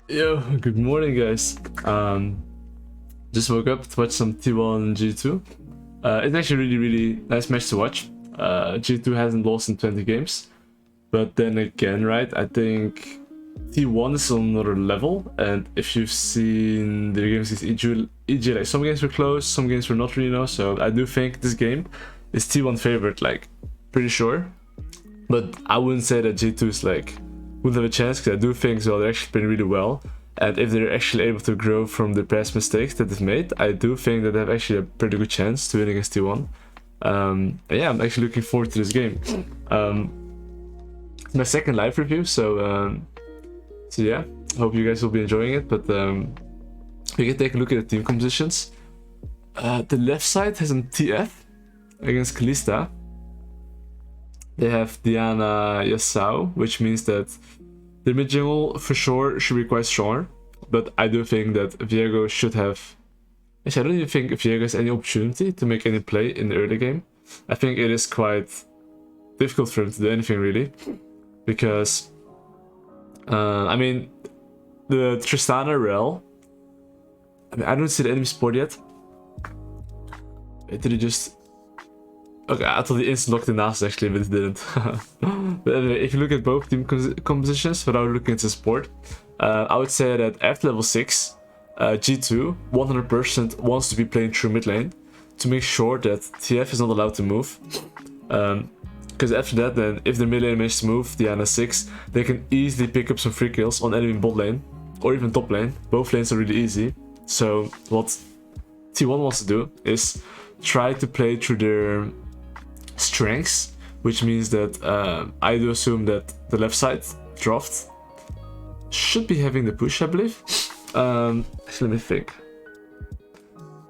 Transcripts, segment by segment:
Yo, good morning, guys. Just woke up to watch some T1 G2. It's actually really nice match to watch. G2 hasn't lost in 20 games, but then again, right? I think T1 is on another level, and if you've seen the games against EG, like some games were close, some games were not really, so I do think this game is T1 favorite, like pretty sure. But I wouldn't say that G2 is like would have a chance, because I do think they're actually playing really well, and if they're actually able to grow from the past mistakes that they've made, I do think that they have actually a pretty good chance to win against T1. Yeah, I'm actually looking forward to this game. It's my second live review, so yeah, hope you guys will be enjoying it. But we can take a look at the team compositions. The left side has a TF against Kalista. They have Diana Yasao, which means that the mid jungle for sure should be quite strong, but I do think that Viego should have... Actually, I don't even think Viego has any opportunity to make any play in the early game. I think it is quite difficult for him to do anything really, because I mean, the Tristana Rel, I mean, I don't see the enemy support yet. Did he just... Okay, I thought he instant locked in Nasus actually, but it didn't. But anyway, if you look at both team compositions without looking at the support, I would say that after level 6, G2 100% wants to be playing through mid lane to make sure that TF is not allowed to move. Because after that, then if the mid lane manages to move Diana 6, they can easily pick up some free kills on enemy bot lane or even top lane. Both lanes are really easy. So what T1 wants to do is try to play through their strengths, which means that I do assume that the left side draft should be having the push, I believe. Actually, let me think.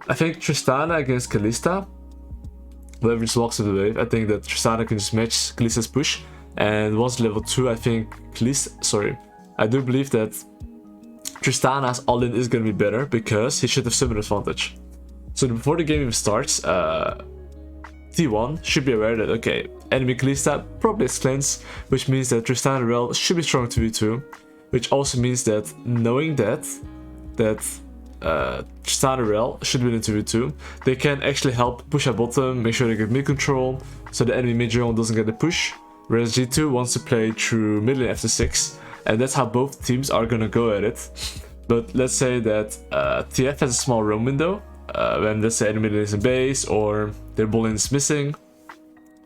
I think Tristana against Kalista, whoever just walks of the wave, I think that Tristana can just match Kalista's push, and once level 2, I think I do believe that Tristana's all-in is gonna be better because he should have summon advantage. So before the game even starts, T1 should be aware that, okay, enemy Kalista probably has cleanse, which means that Tristana Rel should be strong 2v2, which also means that knowing that Tristana Rel should win in 2v2, they can actually help push at bottom, make sure they get mid control, so the enemy mid jungle doesn't get the push, whereas G2 wants to play through mid lane after 6, and that's how both teams are gonna go at it. But let's say that TF has a small roam window, when let's say enemy lane is in base or their bot lane is missing,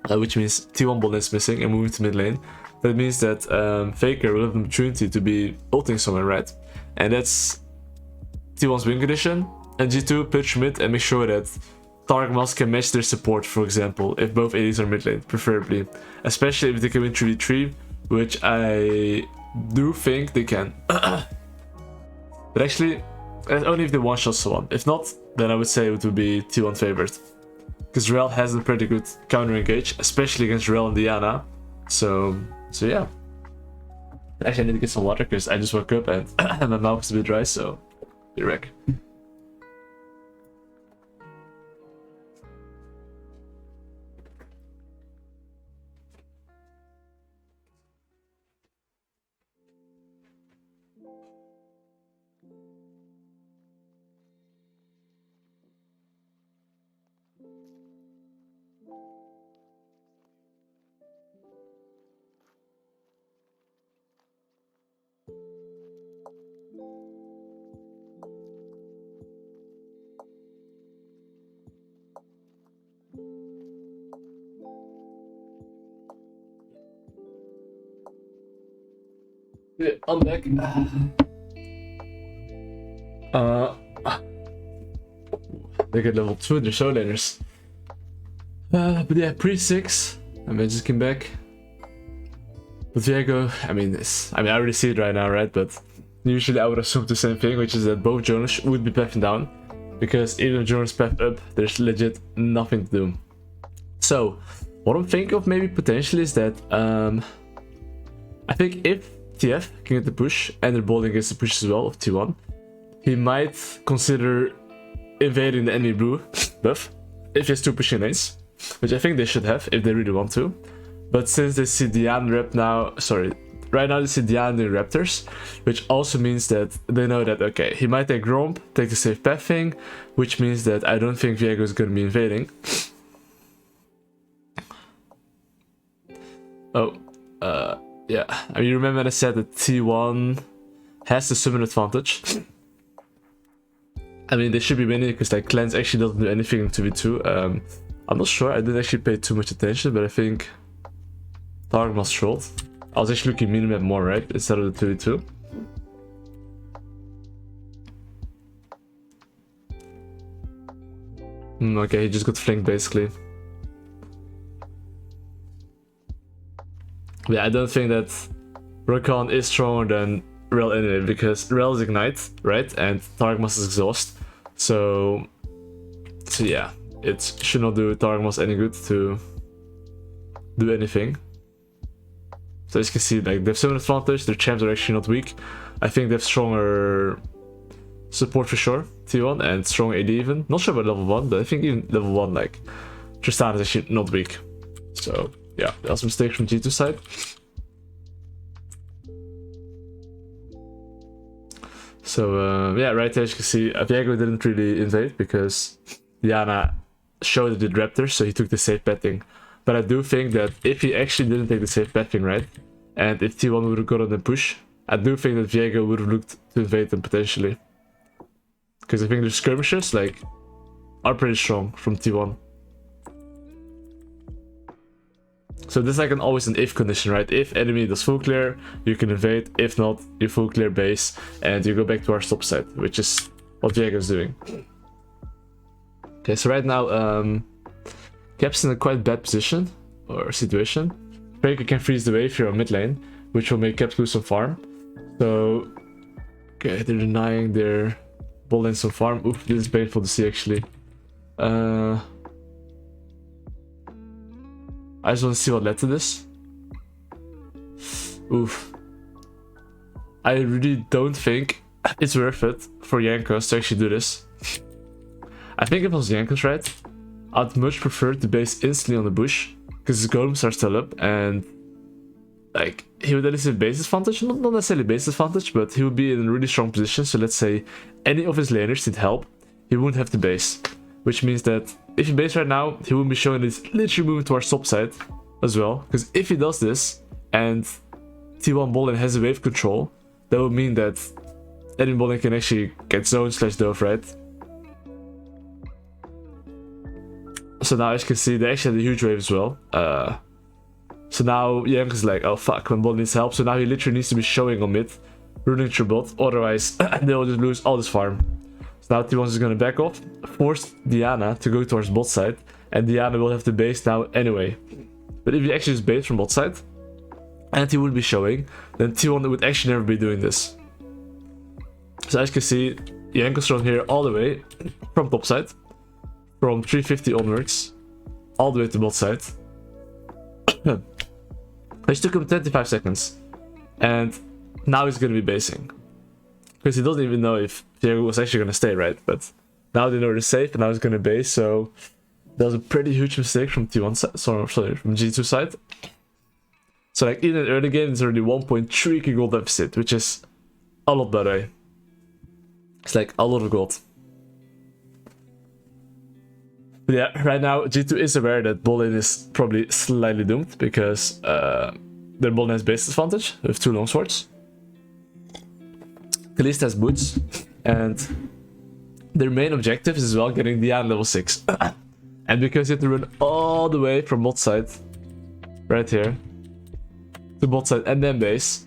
which means T1 bot lane is missing and moving to mid lane. That means that Faker will have an opportunity to be ulting somewhere, right? And that's T1's win condition. And G2 pitch mid and make sure that Targmas can match their support, for example, if both ADs are mid lane, preferably. Especially if they can win 3v3, which I do think they can. But actually, only if they one-shot someone. If not, then I would say it would be T1 favorite. Because Rel has a pretty good counter-engage, especially against Rel and Diana. So yeah. Actually, I need to get some water because I just woke up and my mouth is a bit dry, so be right back. Yeah, I'm back. They get level 2 in their show laners. But yeah, pre-6. I just came back. But Viego, I already see it right now, right? But usually I would assume the same thing, which is that both Jonas would be pathing down. Because even if Jonas path up, there's legit nothing to do. So, what I'm thinking of maybe potentially is that I think if TF can get the push and their bowling gets the push as well of T1, he might consider invading the enemy blue buff if he has 2 pushing lanes, which I think they should have if they really want to. But since they see Diana rep now, right now they see Diana doing Raptors, which also means that they know that, okay, he might take Romp, take the safe path thing, which means that I don't think Viego is going to be invading. Oh, yeah. I mean, you remember when I said that T1 has the summon advantage? I mean, they should be winning because like Cleanse actually doesn't do anything in 2v2. I'm not sure, I didn't actually pay too much attention, but I think Targmas trolled. I was actually looking minimap more, right? Instead of the 2v2. Okay, he just got flanked basically. Yeah, I don't think that Rakan is stronger than Rel anyway, because Rel is Ignite, right? And Targmas is Exhaust. So yeah, it should not do Targmas any good to do anything. So as you can see, like, they have summon advantage, their champs are actually not weak. I think they have stronger support for sure, T1, and strong AD even. Not sure about level 1, but I think even level 1, like, Tristan is actually not weak. So yeah, that was a mistake from G2 side. So yeah, right there as you can see, Viego didn't really invade because Diana showed it did Raptors, so he took the safe betting. But I do think that if he actually didn't take the safe betting, right, and if T1 would have gotten the push, I do think that Viego would have looked to invade them potentially. Because I think the skirmishes, like, are pretty strong from T1. So this is like always an if condition, right? If enemy does full clear, you can invade. If not, you full clear base and you go back to our stop site, which is what Viego is doing. Okay, so right now, Cap's in a quite bad position or situation. Breaker can freeze the wave here on mid lane, which will make Cap lose some farm. So, okay, they're denying their ball lane some farm. Oof, this is painful to see actually. I just want to see what led to this. Oof. I really don't think it's worth it for Jankos to actually do this. I think if it was Jankos, right, I'd much prefer to base instantly on the bush, because his golems are still up, and like, he would at least have base advantage, not necessarily base advantage, but he would be in a really strong position. So let's say any of his laners need help, he wouldn't have to base, which means that if he base right now, he wouldn't be showing this literally moving towards top side as well, because if he does this and T1 ball lane has a wave control, that would mean that any ball lane can actually get zone / dove, right? So now as you can see, they actually had a huge wave as well. So now Yank is like, oh fuck, when bot needs help. So now he literally needs to be showing on mid, running through bot, otherwise they'll just lose all this farm. So now T1 is gonna back off, force Diana to go towards bot side, and Diana will have to base now anyway. But if he actually just base from bot side, and he would be showing, then T1 would actually never be doing this. So as you can see, Yanko's run here all the way from top side, from 350 onwards, all the way to bot side. It took him 25 seconds, and now he's gonna be basing. Because he doesn't even know if Diego was actually gonna stay, right? But now they know they're safe, and now he's gonna base, so that was a pretty huge mistake from T1 side, sorry, from G2 side. So like, even in early game, it's already 1.3k gold deficit, which is a lot better. It's like a lot of gold. But yeah, right now G2 is aware that bot lane is probably slightly doomed because their bot lane has base advantage with 2 longswords. Kalista has boots, and their main objective is as well getting Diana level 6. And because you have to run all the way from bot side, right here, to bot side and then base,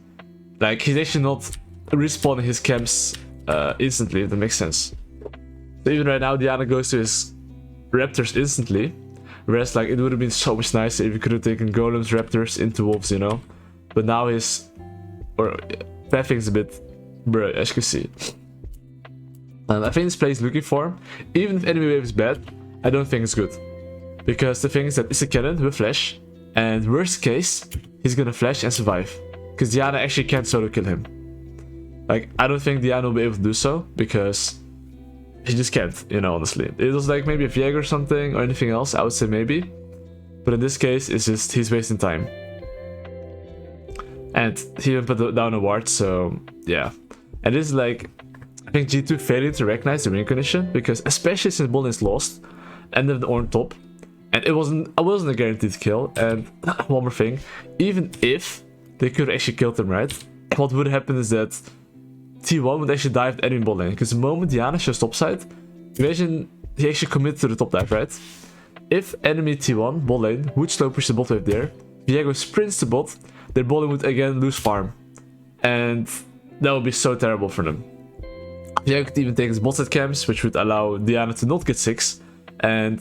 like, he's actually not respawning his camps instantly, if that makes sense. So even right now, Diana goes to his Raptors instantly, whereas like, it would have been so much nicer if he could have taken Golems, Raptors into Wolves, you know? But now his pathing's a bit bruh, as you can see. I think this play is looking for him. Even if enemy wave is bad, I don't think it's good. Because the thing is that it's a cannon with flash, and worst case, he's gonna flash and survive. Because Diana actually can't solo kill him. Like, I don't think Diana will be able to do so, because he just can't, you know, honestly. If it was like maybe a Viego or something, or anything else, I would say maybe. But in this case, it's just, he's wasting time. And he even put down a ward, so yeah. And this is like, I think G2 failing to recognize the win condition, because especially since bot lane's lost, and then on top, and I wasn't a guaranteed kill. And one more thing, even if they could have actually killed him, right? What would happen is that T1 would actually dive the enemy bot lane, because the moment Diana shows topside, imagine he actually committed to the top dive, right? If enemy T1 bot lane would slow push the bot wave there, Viego sprints the bot, their bot lane would again lose farm, and that would be so terrible for them. Viego could even take his bot side camps, which would allow Diana to not get 6, and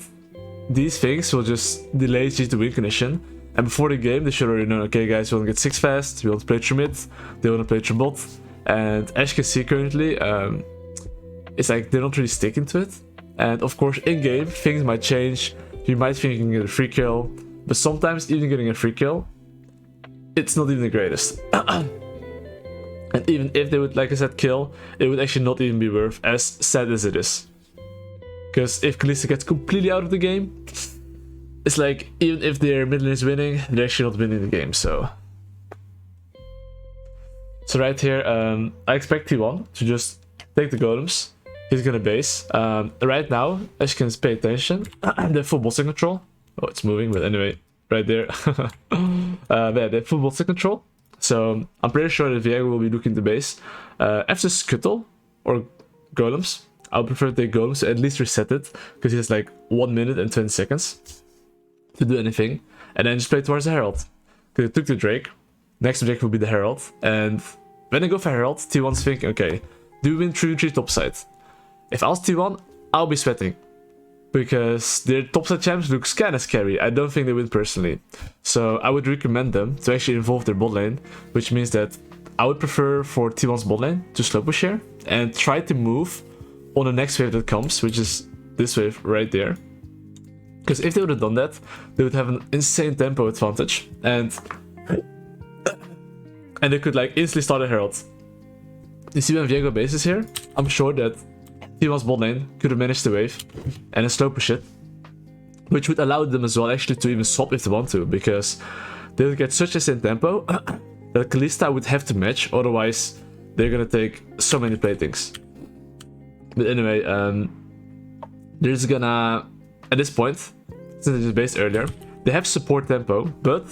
these things will just delay G2 win condition. And before the game, they should already know, okay guys, we want to get 6 fast, we want to play through mid, they want to play through bot. And as you can see currently, it's like they're not really sticking to it. And of course, in-game, things might change. You might think you can get a free kill, but sometimes even getting a free kill, it's not even the greatest. And even if they would, like I said, kill, it would actually not even be worth, as sad as it is. Because if Kalista gets completely out of the game, it's like, even if their mid lane is winning, they're actually not winning the game, so... So right here, I expect T1 to just take the golems. He's gonna base. Right now, as you can pay attention, they have full bossing control. Oh, it's moving, but anyway, right there. Yeah, they have full bossing control. So I'm pretty sure that Viego will be looking to base. After Scuttle or golems, I would prefer to take golems to at least reset it, because he has like 1 minute and 20 seconds to do anything, and then just play towards the Herald. Because it took the Drake. Next objective will be the Herald, and when I go for Herald, T1's thinking, okay, do we win 3-3 topside? If I was T1, I'll be sweating, because their topside champs looks kinda scary. I don't think they win personally. So I would recommend them to actually involve their bot lane, which means that I would prefer for T1's bot lane to slow push here, and try to move on the next wave that comes, which is this wave right there. Because if they would have done that, they would have an insane tempo advantage, and they could like instantly start a Herald. You see when Viego bases here, I'm sure that T1's bot lane could have managed the wave and then slow push it, which would allow them as well actually to even swap if they want to, because they would get such a insane tempo that Kalista would have to match, otherwise they're gonna take so many platings. But anyway, they're just gonna, at this point, since they just based earlier, they have support tempo, but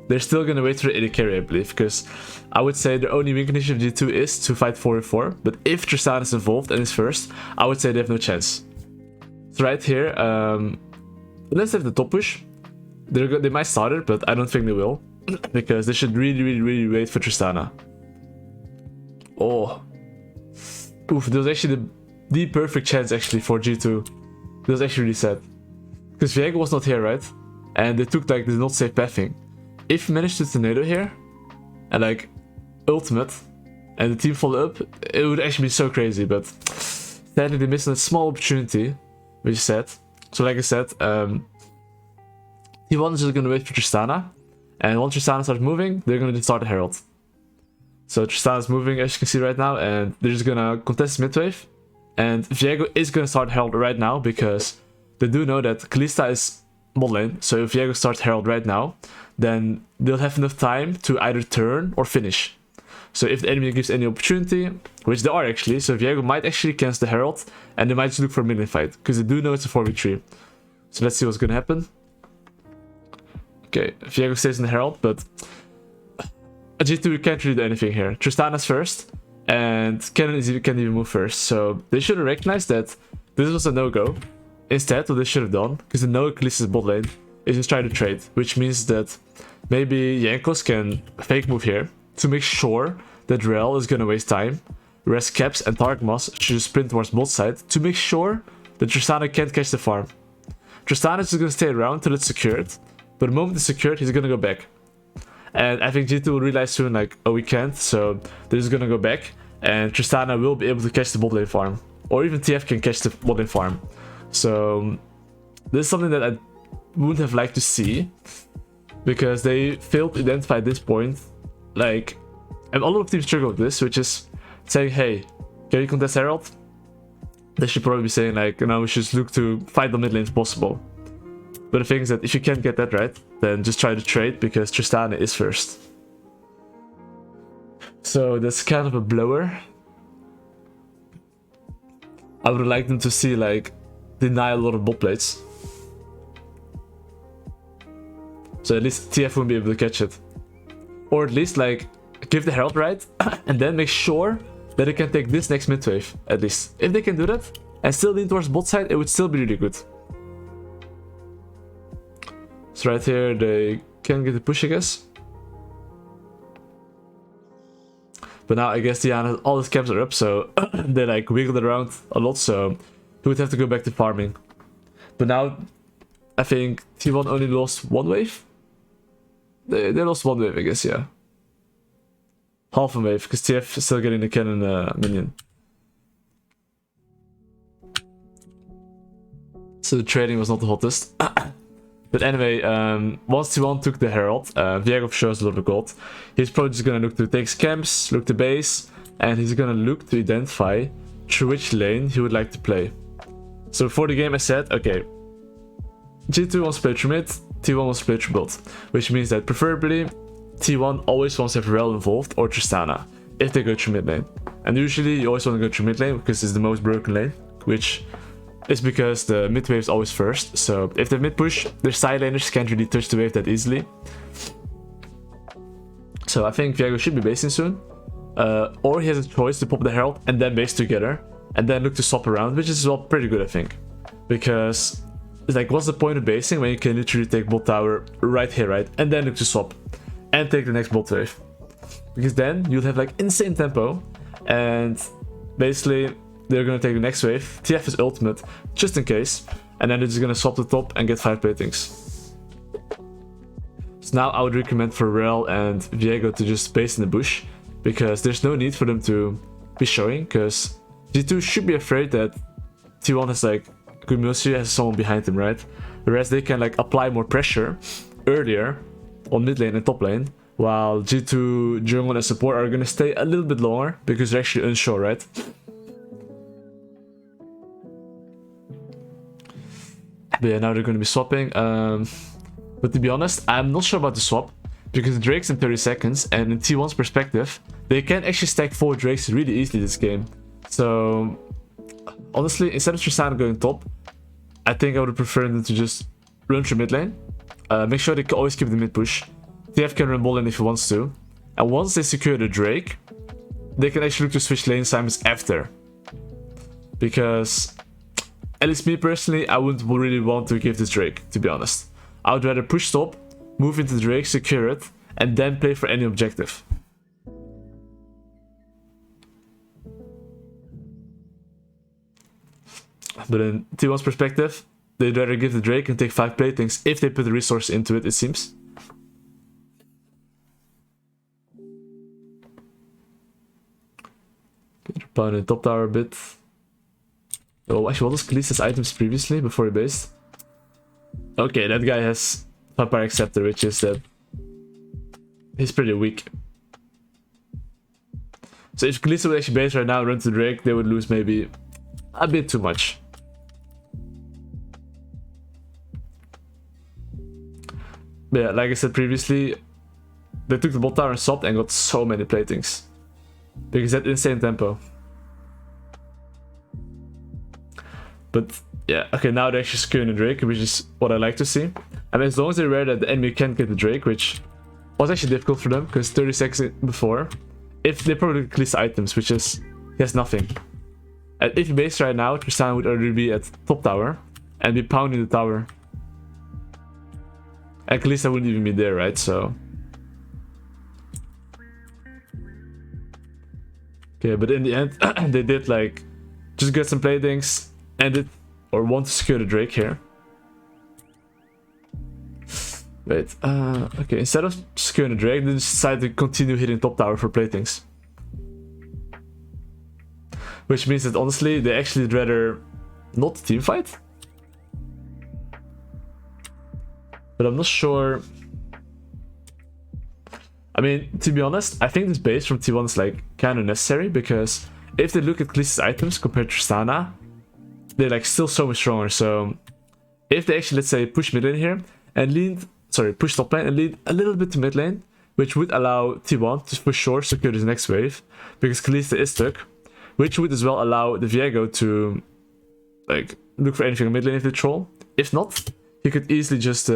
they're still gonna wait for the AD carry, I believe, because I would say the only win condition of G2 is to fight 4v4, but if Tristan is involved and is first, I would say they have no chance. So right here, let's have the top push. They might start it, but I don't think they will, because they should really wait for Tristana. Oh. Oof, there was actually the perfect chance actually for G2. That was actually really sad. Because Viego was not here, right? And they took like the not safe pathing. If we managed to tornado here, and like ultimate, and the team follow up, it would actually be so crazy, but sadly they missed a small opportunity, which is sad. So like I said, T1 is just gonna wait for Tristana, and once Tristana starts moving, they're gonna start the Herald. So Tristana's moving, as you can see right now, and they're just gonna contest mid wave, and Viego is gonna start Herald right now, because they do know that Kalista is bot lane, so if Viego starts Herald right now, then they'll have enough time to either turn or finish. So if the enemy gives any opportunity, which they are actually, so Viego might actually cancel the Herald, and they might just look for a mid lane fight, because they do know it's a 4v3. So let's see what's gonna happen. Okay, Viego stays in the Herald, but G2 can't really do anything here. Tristana's first, and Cannon can't even move first, so they should have recognized that this was a no-go. Instead, what they should have done, because they know Kalista's bot lane, is just try to trade, which means that maybe Jankos can fake move here to make sure that Rel is gonna waste time, whereas Caps and Tarkmas should sprint towards bot side to make sure that Tristana can't catch the farm. Tristana is just gonna stay around till it's secured, but the moment it's secured, he's gonna go back. And I think G2 will realize soon, like, oh, we can't, so they're just gonna go back, and Tristana will be able to catch the bot lane farm, or even TF can catch the bot lane farm. So this is something that I wouldn't have liked to see, because they failed to identify at this point, like, and a lot of teams struggle with this, which is saying, hey, can you contest Herald? They should probably be saying, like, you know, we should just look to fight the mid lane if possible. But the thing is that if you can't get that right, then just try to trade, because Tristana is first. So that's kind of a blower. I would like them to see like deny a lot of bot plates. So at least TF won't be able to catch it. Or at least like give the Herald right and then make sure that they can take this next mid wave at least. If they can do that and still lean towards bot side, it would still be really good. So right here they can get the push, I guess. But now I guess Diana, all his camps are up, so they like wiggled around a lot, so he would have to go back to farming. But now I think T1 only lost one wave. They lost one wave, I guess, yeah. Half a wave, because TF is still getting the cannon minion. So the trading was not the hottest. But anyway, once T1 took the Herald, Viego shows a lot of gold. He's probably just gonna look to take scams, look to base, and he's gonna look to identify through which lane he would like to play. So before the game I said, okay, G2 wants to play through mid, T1 wants to play through bot, which means that preferably T1 always wants to have Rel involved or Tristana if they go through mid lane. And usually you always want to go through mid lane because it's the most broken lane, which is because the mid wave is always first. So if they mid push, their side laners can't really touch the wave that easily. So I think Viego should be basing soon. Or he has a choice to pop the Herald and then base together and then look to swap around, which is well pretty good I think. Because it's like, what's the point of basing when you can literally take bot tower right here, right? And then look to swap and take the next bot wave. Because then you'll have like insane tempo and basically they're gonna take the next wave. TF is ultimate, just in case. And then they're just gonna swap the top and get 5 platings. So now I would recommend for Rel and Viego to just base in the bush. Because there's no need for them to be showing. Because G2 should be afraid that T1 has like good Milsy has someone behind him, right? Whereas they can like apply more pressure earlier on mid lane and top lane. While G2, jungle and support are gonna stay a little bit longer. Because they're actually unsure, right? But yeah, now they're going to be swapping. But to be honest, I'm not sure about the swap. Because Drake's in 30 seconds. And in T1's perspective, they can actually stack 4 Drakes really easily this game. So, honestly, instead of Tristana going top, I think I would prefer them to just run through mid lane. Make sure they can always keep the mid push. TF can run ball lane if he wants to. And once they secure the Drake, they can actually look to switch lane assignments after. Because at least me personally, I wouldn't really want to give this Drake, to be honest. I would rather push top, move into the Drake, secure it, and then play for any objective. But in T1's perspective, they'd rather give the Drake and take 5 platings if they put the resource into it, it seems. Okay, pound in top tower a bit. Oh, actually, what was Khaleesi's items previously before he based? Okay, that guy has Vampire Acceptor, which is that he's pretty weak. So if Khaleesi would actually base right now and run to Drake, they would lose maybe a bit too much. But yeah, like I said previously, they took the bot tower and swapped and got so many platings. Because that insane tempo. But yeah, okay, now they're actually securing the Drake, which is what I like to see. I mean, as long as they're aware that the enemy can't get the Drake, which was actually difficult for them, because 30 seconds before, if they probably release items, which is, he has nothing. And if he based right now, Tristana would already be at top tower, and be pounding the tower. And Khaleesi wouldn't even be there, right, so... Okay, but in the end, they did like, just get some platings, end it, or want to secure the Drake here. Wait, okay, instead of securing the Drake, they decided to continue hitting top tower for platings. Which means that honestly, they actually would rather not team fight. But I'm not sure. I mean, to be honest, I think this base from T1 is like kind of necessary, because if they look at Khaleesi's items compared to Tristana, they're like still so much stronger. So if they actually, let's say, push mid lane here and lean, sorry, push top lane and lead a little bit to mid lane, which would allow T1 to for sure secure his next wave, because Kalista is stuck, which would as well allow the Viego to like look for anything in mid lane if they troll. If not, he could easily just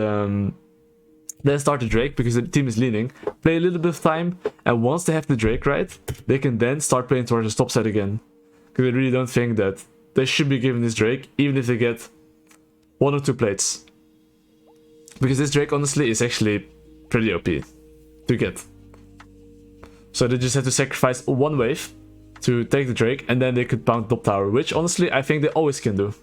then start the Drake, because the team is leaning, play a little bit of time, and once they have the Drake right, they can then start playing towards the top side again. Because I really don't think that they should be given this Drake, even if they get 1 or 2 plates. Because this Drake honestly is actually pretty OP to get. So they just have to sacrifice 1 wave to take the Drake, and then they could pound top tower, which honestly I think they always can do.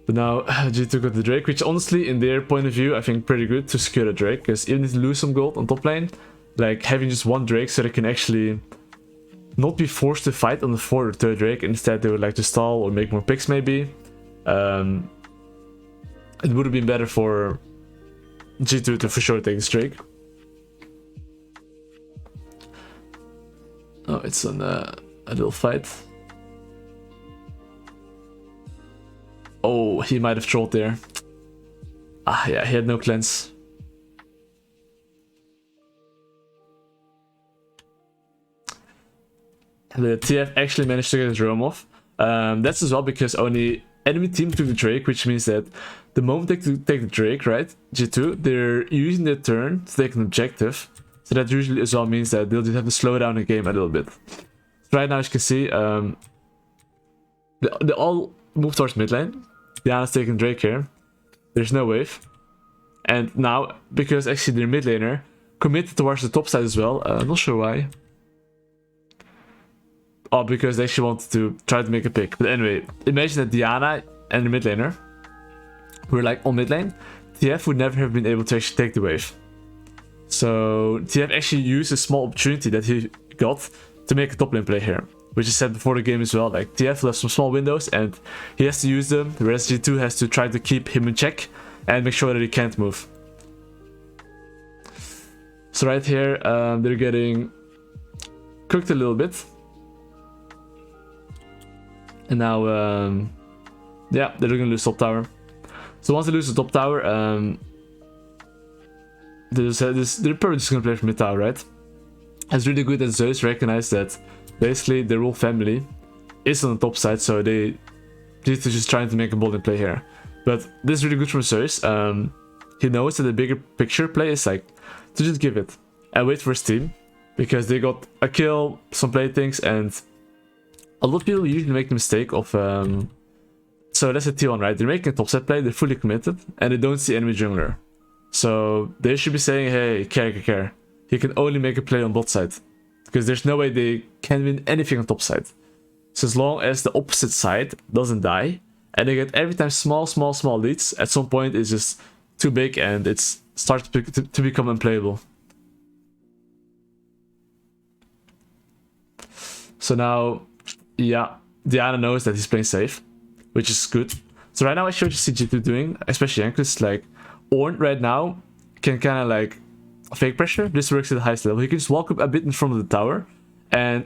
But now G2 got the Drake, which honestly in their point of view I think pretty good to secure the Drake, because even if they lose some gold on top lane, like having just 1 Drake so they can actually not be forced to fight on the 4th or 3rd Drake, instead they would like to stall or make more picks maybe. It would have been better for G2 to for sure take this Drake. Oh, it's on a little fight. Oh, he might have trolled there. Ah, yeah, he had no cleanse. The TF actually managed to get his roam off. That's as well because only enemy team took the Drake, which means that the moment they take the Drake, right, G2, they're using their turn to take an objective. So that usually as well means that they'll just have to slow down the game a little bit. So right now, as you can see, they all move towards mid lane. Diana's taking Drake here. There's no wave. And now, because actually their mid laner committed towards the top side as well, I'm not sure why. Oh, because they actually wanted to try to make a pick. But anyway, imagine that Diana and the mid laner were like on mid lane. TF would never have been able to actually take the wave. So TF actually used a small opportunity that he got to make a top lane play here. Which is said before the game as well. Like TF left some small windows and he has to use them. Whereas G2 has to try to keep him in check and make sure that he can't move. So right here, they're getting cooked a little bit. And now, yeah, they're gonna lose top tower. So once they lose the top tower, they're probably just gonna play from mid tower, right? It's really good that Zeus recognized that basically their whole family is on the top side, so they just trying to make a bold play here. But this is really good from Zeus. He knows that the bigger picture play is like to just give it and wait for his team, because they got a kill, some play things, and a lot of people usually make the mistake of so that's a T1, right? They're making a top side play, they're fully committed, and they don't see enemy jungler. So they should be saying, hey, care. He can only make a play on bot side, because there's no way they can win anything on top side. So as long as the opposite side doesn't die, and they get every time small leads, at some point it's just too big and it starts to become unplayable. So now, yeah, Diana knows that he's playing safe, which is good. So right now I showed you CG2 doing, especially because like Ornn right now can kind of like fake pressure. This works at the highest level. He can just walk up a bit in front of the tower and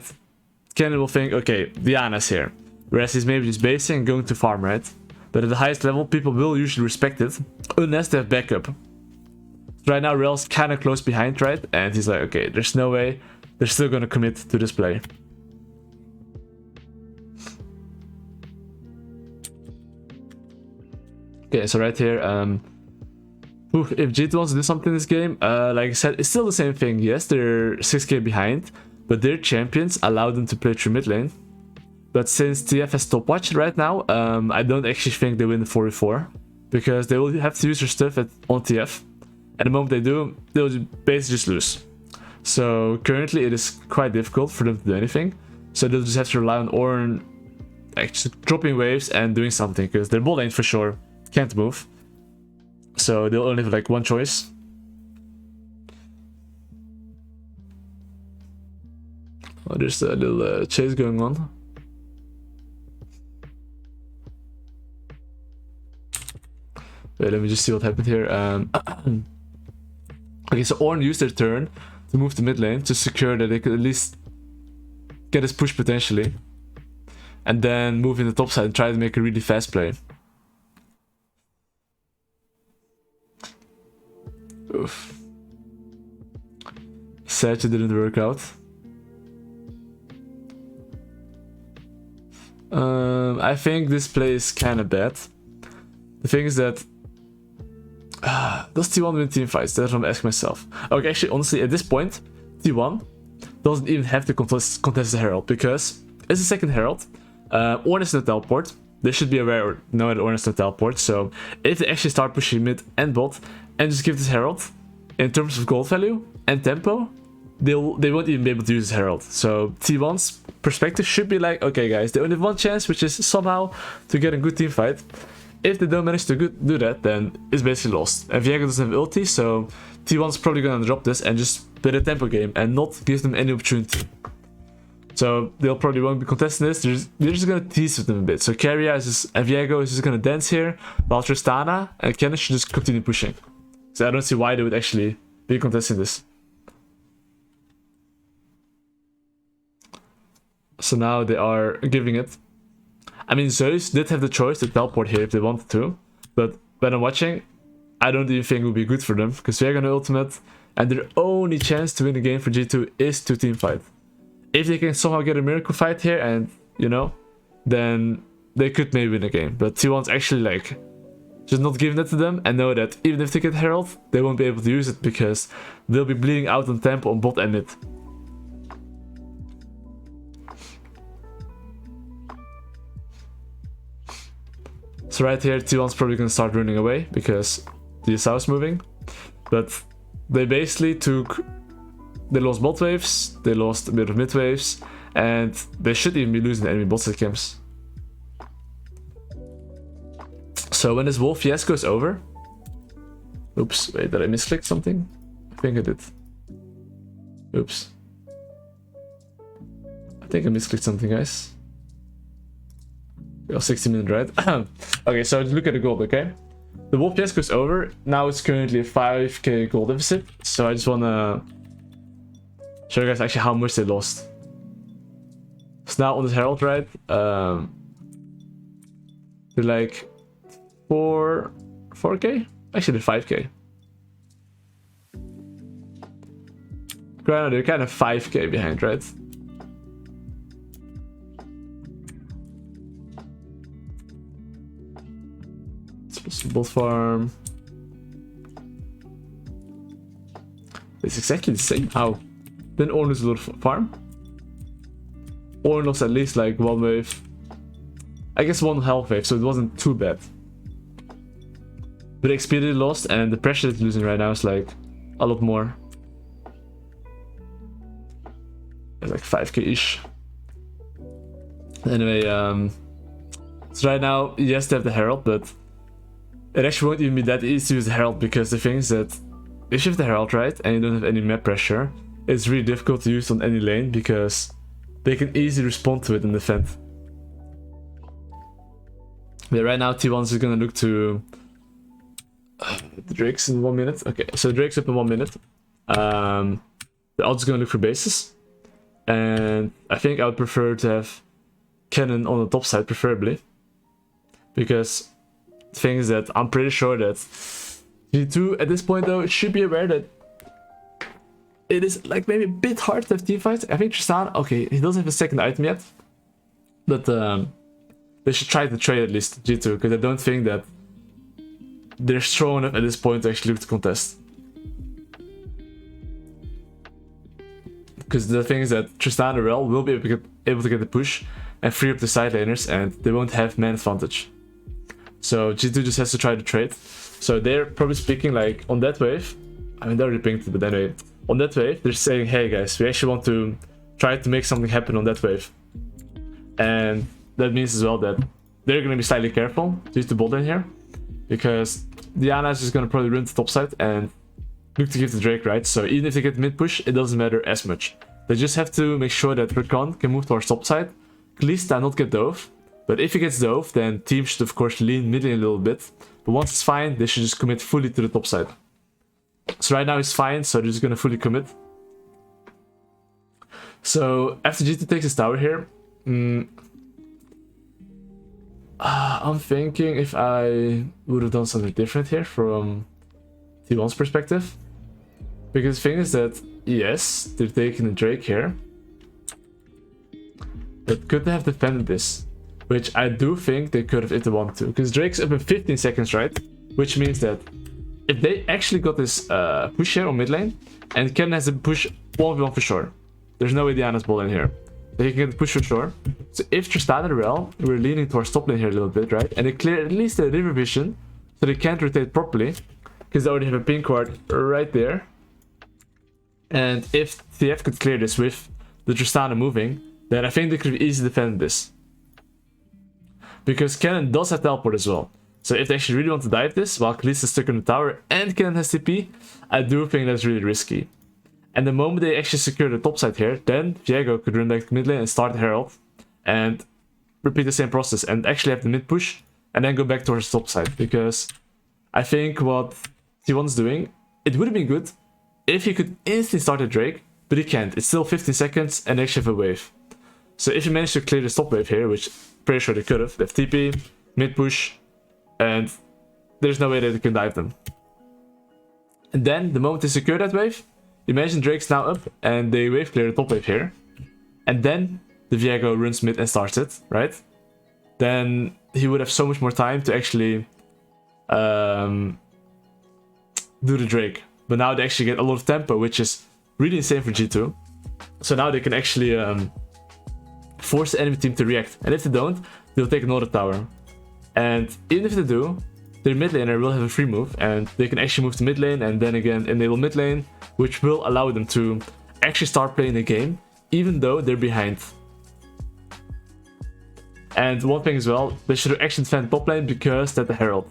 Kennen will think, okay, Diana's here. Whereas he's maybe just basing and going to farm, right? But at the highest level, people will usually respect it unless they have backup. So right now, Rel's kind of close behind, right? And he's like, okay, there's no way they're still going to commit to this play. Okay, so right here, if G2 wants to do something in this game, like I said, it's still the same thing. Yes, they're 6k behind, but their champions allow them to play through mid lane. But since TF has stopwatch right now, I don't actually think they win the 4v4, because they will have to use their stuff on TF. And the moment they do, they'll basically just lose. So currently it is quite difficult for them to do anything. So they'll just have to rely on Ornn actually dropping waves and doing something, because their bot lane for sure can't move. So they'll only have like one choice. Oh, there's a little chase going on. Wait, let me just see what happened here. Okay, so Ornn used their turn to move to mid lane to secure that they could at least get his push potentially. And then move in the top side and try to make a really fast play. Oof. Sad it didn't work out. I think this play is kind of bad. The thing is that does T1 win team fights? That's what I'm asking myself. Okay, actually, honestly, at this point, T1 doesn't even have to contest the Herald because it's the second Herald. Ornn is no teleport. They should be aware or know that Ornn is no teleport. So if they actually start pushing mid and bot and just give this Herald, in terms of gold value and tempo, they won't even be able to use this Herald. So T1's perspective should be like, okay guys, they only have one chance, which is somehow to get a good team fight. If they don't manage to do that, then it's basically lost. And Viego doesn't have ulti, so T1's probably gonna drop this and just play the tempo game and not give them any opportunity. So they'll probably won't be contesting this. They're just gonna tease with them a bit. So Keria and Viego is just gonna dance here, while Tristana and Kenneth should just continue pushing. So I don't see why they would actually be contesting this. So now they are giving it. I mean, Zeus did have the choice to teleport here if they wanted to, but when I'm watching, I don't even think it would be good for them, because they're gonna ultimate, and their only chance to win the game for G2 is to team fight. If they can somehow get a miracle fight here and, you know, then they could maybe win the game. But T1's actually like, just not giving it to them and know that even if they get Herald, they won't be able to use it because they'll be bleeding out on tempo on bot and mid. So right here, T1's probably gonna start running away because the South is moving. But they basically they lost bot waves, they lost a bit of mid waves, and they should even be losing the enemy bot side camps. So when this Wolf fiasco is over... Oops, wait, did I misclick something? I think I did. Oops. I think I misclicked something, guys. Oh, 60 minutes, right? Okay, so look at the gold, okay? The Wolf fiasco is over. Now it's currently a 5k gold deficit. So I just wanna show you guys actually how much they lost. So now on this Herald, right? They're like 4k? Actually, 5k. Right now they're kind of 5k behind, right? Bot farm. It's exactly the same. How? Then Ornn is a lot of farm. Ornn lost at least like one wave. I guess one health wave, so it wasn't too bad. But the XP they lost and the pressure they're losing right now is like a lot more. Like 5k-ish. Anyway, so right now, yes, they have the Herald, but it actually won't even be that easy to use the Herald because the thing is that if you have the Herald, right, and you don't have any map pressure, it's really difficult to use on any lane because they can easily respond to it and defend. But right now, T1 is gonna look to the Drake's in 1 minute. Okay, so Drake's up in 1 minute. The Alt is gonna look for bases, and I think I would prefer to have Cannon on the top side, preferably, because things that I'm pretty sure that G2 at this point though should be aware that it is like maybe a bit hard to have teamfights. I think Tristan, okay, he doesn't have a second item yet, but they should try to trade at least G2 because I don't think that they're strong enough at this point to actually look to contest. Because the thing is that Tristan and Rel will be able to get the push and free up the side laners, and they won't have man advantage. So G2 just has to try to trade. So they're probably speaking like on that wave. I mean, they're already pinged, but anyway, on that wave, they're saying, hey guys, we actually want to try to make something happen on that wave. And that means as well that they're going to be slightly careful to use the bot lane here, because Diana is just going to probably run to top side and look to give the Drake, right? So even if they get mid push, it doesn't matter as much. They just have to make sure that Rakan can move towards top side. Kalista not get dove. But if he gets dove, then team should of course lean mid lane a little bit. But once it's fine, they should just commit fully to the top side. So right now it's fine, so they're just gonna fully commit. So after G2 takes his tower here, I'm thinking if I would have done something different here from T1's perspective. Because the thing is that, yes, they're taking the Drake here. But could they have defended this? Which I do think they could have if they wanted to. Because Drake's up in 15 seconds, right? Which means that if they actually got this push here on mid lane, and Ken has to push 1v1 for sure. There's no way Diana's ball in here. They can get the push for sure. So if Tristan and Rel, we're leaning towards top lane here a little bit, right? And they clear at least the river vision, so they can't rotate properly. Because they already have a pink ward right there. And if TF could clear this with the Tristana moving, then I think they could easily defend this. Because Kennen does have teleport as well. So if they actually really want to dive this, while Khalees is stuck in the tower and Kennen has TP, I do think that's really risky. And the moment they actually secure the top side here, then Viego could run back to mid lane and start the Herald. And repeat the same process and actually have the mid push and then go back towards the top side. Because I think what T1's doing, it would have been good if he could instantly start a Drake, but he can't. It's still 15 seconds and they actually have a wave. So if you manage to clear the top wave here, which pretty sure they could have, they have TP, mid push, and there's no way that they can dive them. And then the moment they secure that wave, imagine Drake's now up and they wave clear the top wave here. And then the Viego runs mid and starts it, right? Then he would have so much more time to actually do the Drake. But now they actually get a lot of tempo, which is really insane for G2. So now they can actually force the enemy team to react. And if they don't, they'll take another tower. And even if they do, their mid laner will have a free move. And they can actually move to mid lane and then again enable mid lane, which will allow them to actually start playing the game, even though they're behind. And one thing as well, they should have actually defended top lane because that's the Herald.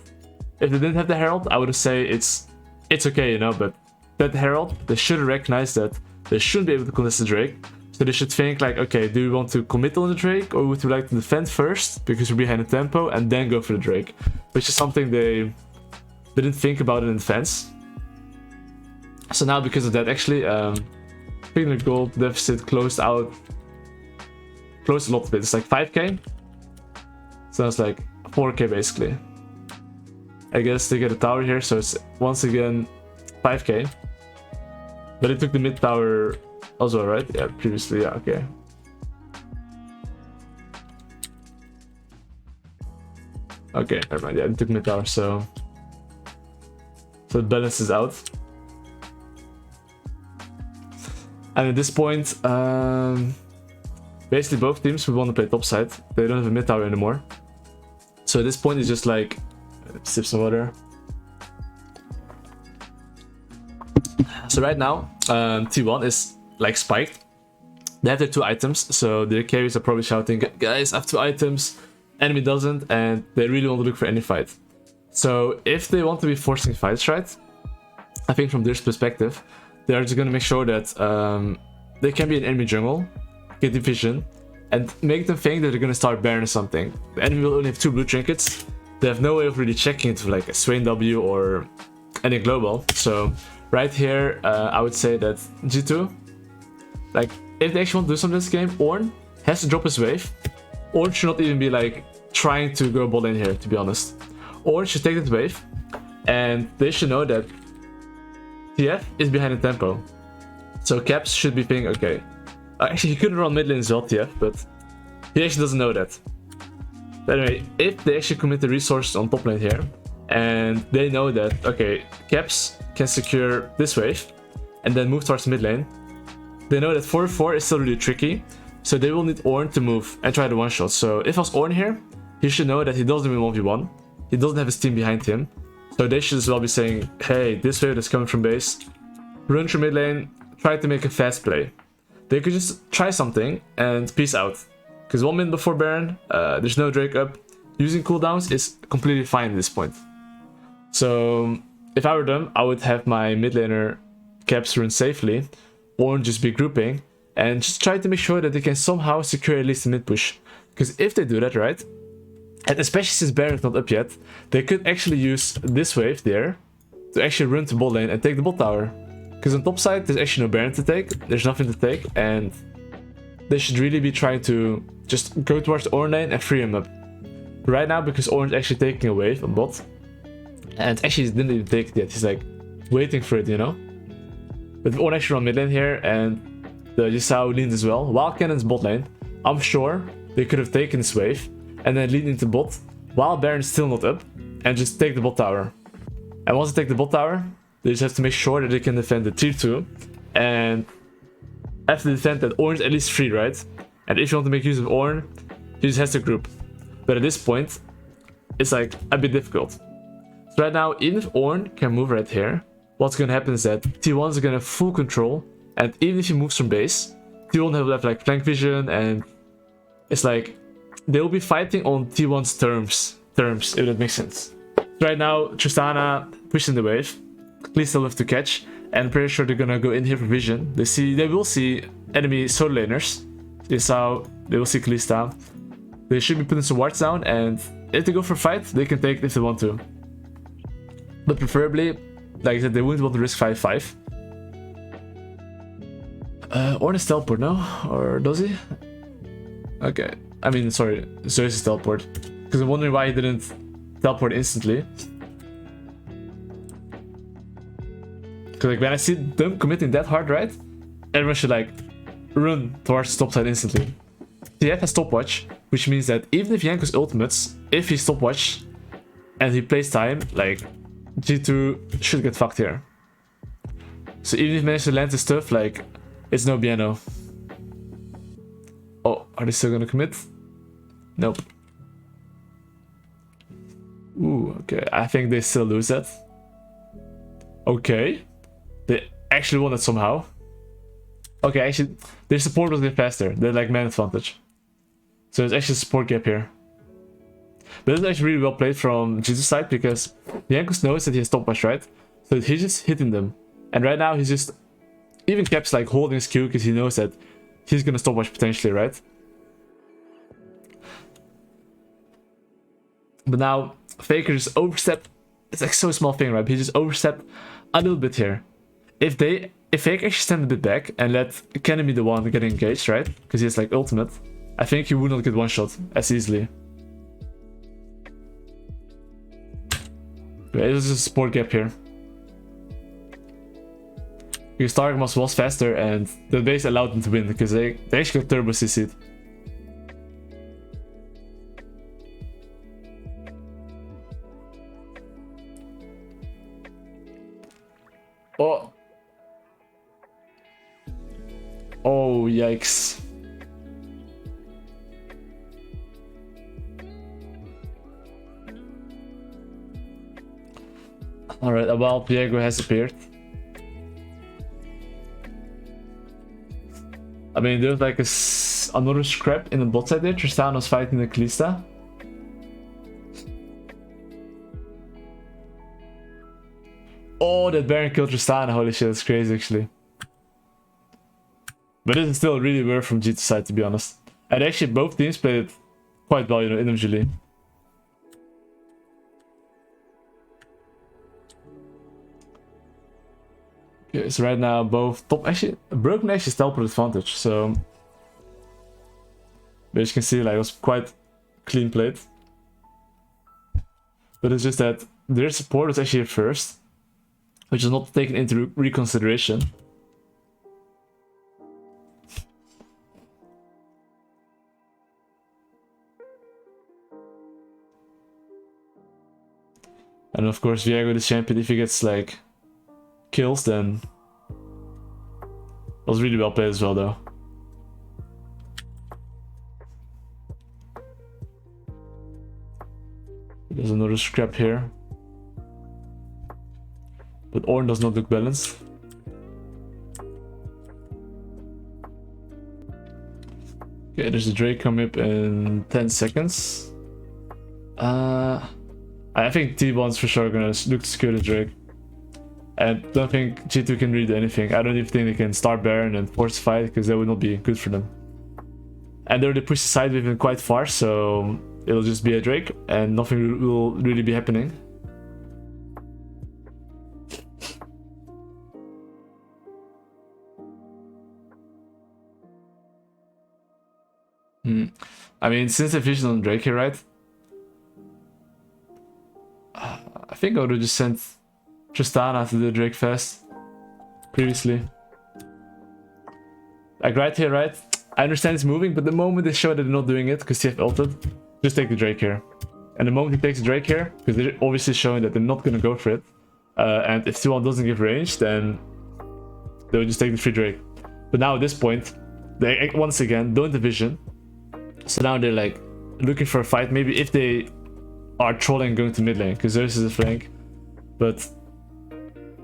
If they didn't have the Herald, I would say it's okay, you know, but that Herald, they should have recognized that they shouldn't be able to contest the Drake. So they should think like, okay, do we want to commit on the Drake or would we like to defend first because we're behind the tempo and then go for the Drake? Which is something they didn't think about in defense. So now because of that, actually, I think the gold deficit closed a lot of it. It's like 5k. So it's like 4k basically. I guess they get a tower here, so it's once again 5k. But it took the mid tower as well, right? Yeah, previously, yeah, okay. Okay, never mind, yeah, it took mid tower, so it balances out. And at this point, basically both teams would want to play top side. They don't have a mid tower anymore. So at this point, it's just like, sip some water. So right now, T1 is like spiked. They have their 2 items, so their carries are probably shouting, guys, I have 2 items, enemy doesn't, and they really want to look for any fight. So if they want to be forcing fights, right, I think from their perspective, they are just going to make sure that they can be an enemy jungle, get division, and make them think that they're going to start Baron or something. The enemy will only have 2 blue trinkets. They have no way of really checking it for like a Swain W or any global. So right here, I would say that G2, like if they actually want to do something in this game, Ornn has to drop his wave. Ornn should not even be like trying to go ball in here, to be honest. Ornn should take that wave, and they should know that TF is behind the tempo. So Caps should be thinking, okay, actually he could run mid lane as well, TF, but he actually doesn't know that. But anyway, if they actually commit the resources on top lane here, and they know that, okay, Caps can secure this wave, and then move towards mid lane, they know that 4v4 is still really tricky, so they will need Ornn to move and try the one-shot. So if I was Ornn here, he should know that he doesn't win 1v1, he doesn't have his team behind him, so they should as well be saying, hey, this wave that's coming from base, run through mid lane, try to make a fast play. They could just try something and peace out. Because 1 minute before Baron, there's no Drake up. Using cooldowns is completely fine at this point. So if I were them, I would have my mid laner Caps run safely, or just be grouping, and just try to make sure that they can somehow secure at least the mid push. Because if they do that, right, and especially since Baron's not up yet, they could actually use this wave there to actually run to bot lane and take the bot tower. Because on top side, there's actually no Baron to take, there's nothing to take, and they should really be trying to just go towards the Ornn lane and free him up. Right now, because Ornn's actually taking a wave on bot, and actually he didn't even take it yet, he's like waiting for it, you know? With Ornn actually on mid lane here, and the Yasuo leans as well. While Cannon's bot lane, I'm sure they could have taken this wave and then lead into bot while Baron's still not up and just take the bot tower. And once they take the bot tower, they just have to make sure that they can defend the tier 2. And after the defend that Ornn's at least free, right? And if you want to make use of Ornn, he just has to group. But at this point, it's like a bit difficult. So right now, even if Ornn can move right here, what's gonna happen is that T1 is gonna have full control, and even if he moves from base, T1 will have like flank vision, and it's like they'll be fighting on T1's terms, if that makes sense. So right now, Tristana pushing the wave, Kalista still have to catch, and I'm pretty sure they're gonna go in here for vision. They will see enemy solo laners. They will see Kalista. They should be putting some wards down, and if they go for a fight, they can take it if they want to. But preferably, like I said, they wouldn't want to risk 5-5. Ornn is teleport, no? Or does he? Okay. I mean, sorry, Zeus is teleport. Because I'm wondering why he didn't teleport instantly. Because like when I see them committing that hard, right? Everyone should like run towards the top side instantly. TF has stopwatch, which means that even if Jankos ultimates, if he stopwatch and he plays time, like G2 should get fucked here. So even if he manages to land his stuff, like it's no bueno. Oh, are they still gonna commit? Nope. Ooh, okay. I think they still lose that. Okay. They actually won it somehow. Okay, actually, their support was a bit faster. They're like man advantage. So there's actually a support gap here. But this is actually really well played from Jesus' side because Jankos knows that he has stopwatch, right? So he's just hitting them. And right now he's just even kept like holding his Q because he knows that he's gonna stopwatch potentially, right? But now Faker just overstepped. It's like so small thing, right? He just overstepped a little bit here. If Faker actually stand a bit back and let Cannon be the one getting engaged, right? Because he has like ultimate, I think he would not get one shot as easily. Okay, there's a support gap here. Because Targamas was faster and the base allowed them to win because they actually got turbo CC'd. Oh. Oh, yikes. Alright, a wild Viego has appeared. I mean, there's like another scrap in the bot side there. Tristana's fighting the Kalista. Oh, that Baron killed Tristana. Holy shit, that's crazy actually. But this is still really weird from G2 side, to be honest. And actually, both teams played it quite well, you know, individually. Okay, so right now both top actually Broken actually teleport advantage, so but as you can see, like it was quite clean played. But it's just that their support was actually first, which is not taken into reconsideration. And of course, Viego is champion. If he gets like kills, then it was really well played as well, though. There's another scrap here, but Ornn does not look balanced. Okay, there's a Drake coming up in 10 seconds. I think T1's for sure gonna look to secure the Drake. I don't think G2 can really do anything. I don't even think they can start Baron and force fight because that would not be good for them. And they already pushed the side with him quite far, so it'll just be a Drake and nothing will really be happening. I mean, since the vision on Drake here, right? I think I would have just sent Tristana to do Drake fast previously. Like right here, right? I understand it's moving, but the moment they show that they're not doing it because TF ulted, just take the Drake here. And the moment he takes the Drake here, because they're obviously showing that they're not going to go for it, and if T1 doesn't give range, then they'll just take the free Drake. But now at this point, they once again don't have vision. So now they're like looking for a fight, maybe if they are trolling going to mid lane, because Zeus is a flank. But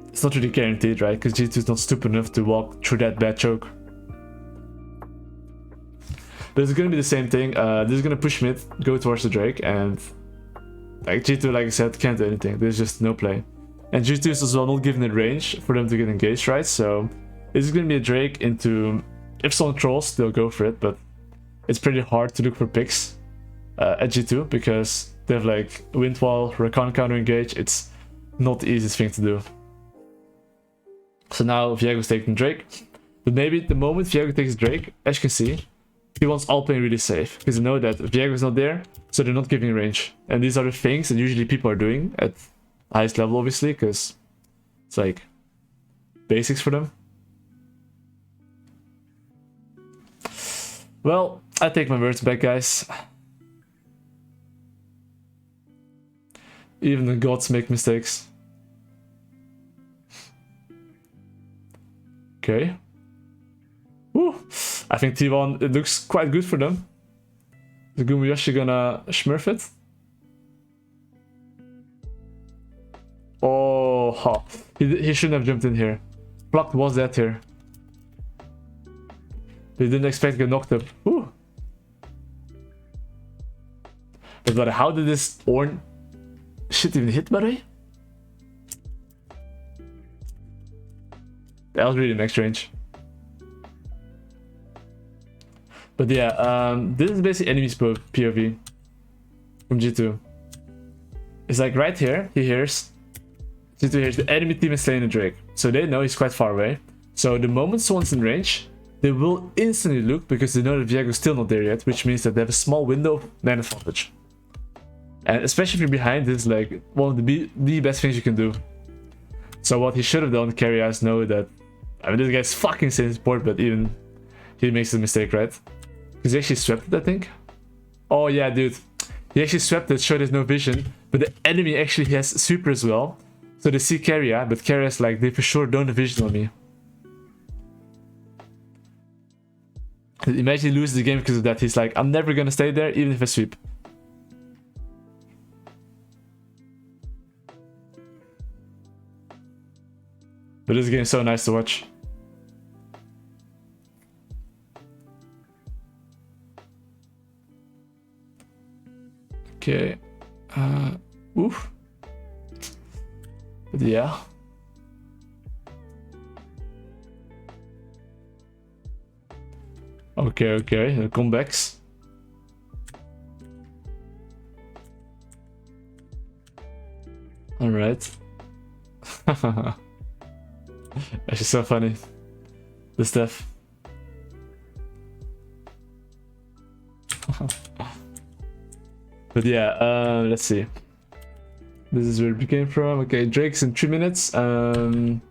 it's not really guaranteed, right? Because G2 is not stupid enough to walk through that bad choke. But it's gonna be the same thing. This is gonna push mid, go towards the Drake, and like G2, like I said, can't do anything. There's just no play. And G2 is as well not given it range for them to get engaged, right? So this is gonna be a Drake into, if someone trolls, they'll go for it, but it's pretty hard to look for picks at G2 because they have like wind wall, recon counter engage. It's not the easiest thing to do. So now Viego's taking Drake, but maybe the moment Viego takes Drake, as you can see, he wants all playing really safe because they know that Viego's not there, so they're not giving range. And these are the things that usually people are doing at highest level, obviously, because it's like basics for them. Well, I take my words back, guys. Even the gods make mistakes. Okay. Woo. I think T1, it looks quite good for them. Is Gumiyoshi gonna smurf it? Oh, huh. He shouldn't have jumped in here. Plucked was that here. He didn't expect to get knocked up. Woo. But how did this Ornn shit even hit, by the way? That was really max range. But yeah, this is basically enemy POV from G2. It's like right here, he hears, G2 hears the enemy team is slaying the Drake. So they know he's quite far away. So the moment someone's in range, they will instantly look because they know that Viego's still not there yet, which means that they have a small window of man advantage. And especially if you're behind, this is like one of the best things you can do. So what he should have done, carry us know that, I mean, this guy's fucking insane support, but even he makes a mistake, right? Because he actually swept it, I think. Oh yeah, dude. He actually swept it, showed there's no vision, but the enemy actually has super as well. So they see Carrier, but Carrier's like, they for sure don't have vision on me. Imagine he loses the game because of that. He's like, I'm never gonna stay there, even if I sweep. But this game is so nice to watch. Okay. Oof. But yeah. Okay, the comebacks. Alright. Actually so funny. The stuff. But yeah, let's see. This is where it came from. Okay, Drake's in 3 minutes. They're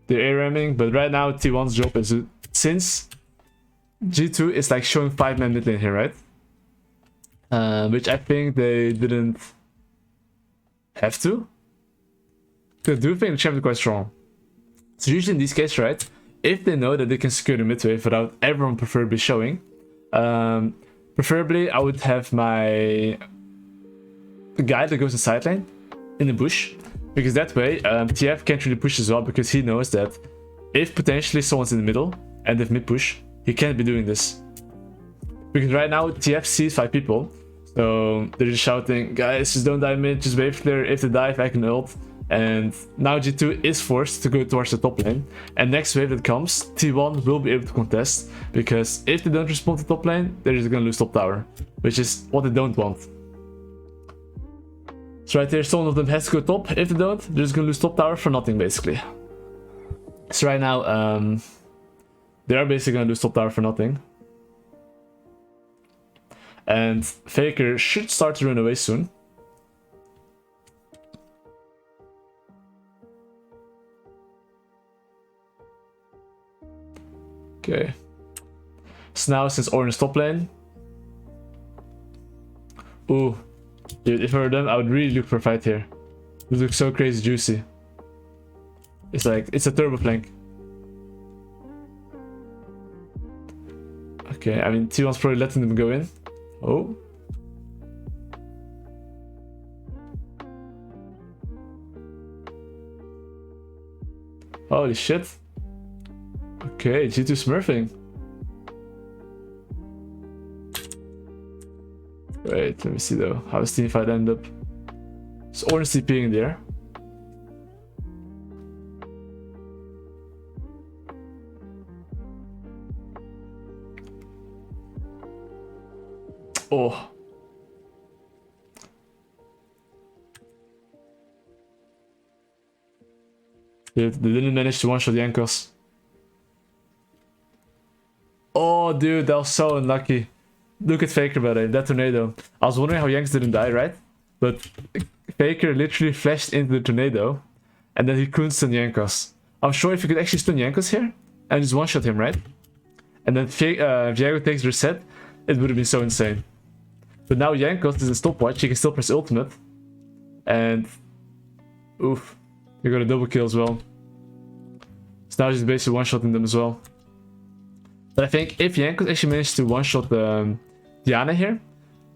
A-ramming, but right now T1's job is since G2 is like showing 5-man mid lane here, right? Which I think they didn't have to. Because I do think the champ is quite strong. So usually in these cases, right, if they know that they can secure the mid wave without everyone preferably showing, preferably I would have my guy that goes in side lane in the bush, because that way TF can't really push as well, because he knows that if potentially someone's in the middle and if mid push, he can't be doing this. Because right now TF sees 5 people, so they're just shouting, guys, just don't die mid, just wave clear, if they dive I can ult. And now G2 is forced to go towards the top lane, and next wave that comes, T1 will be able to contest, because if they don't respond to top lane, they're just gonna lose top tower, which is what they don't want. So right here, someone of them has to go top. If they don't, they're just gonna lose top tower for nothing, basically. So right now, they are basically gonna lose top tower for nothing. And Faker should start to run away soon. Okay. So now since orange top lane. Ooh. Dude, if I were them, I would really look for a fight here. It looks so crazy juicy. It's like, it's a turbo flank. Okay, I mean, T1's probably letting them go in. Oh. Holy shit. Okay, G2 smurfing. Wait, let me see though. How does teamfight end up? Is orange TPing in there? Oh. Dude, they didn't manage to one-shot Jankos. Oh, dude, that was so unlucky. Look at Faker, by the way, that tornado. I was wondering how Yanks didn't die, right? But Faker literally flashed into the tornado, and then he couldn't stun Jankos. I'm sure if you could actually stun Jankos here, and just one-shot him, right? And then Viego takes reset, it would have been so insane. But now Jankos is a stopwatch, he can still press ultimate. And... oof. You got a double kill as well. So now he's basically one-shotting them as well. But I think if Jankos actually managed to one-shot Diana here,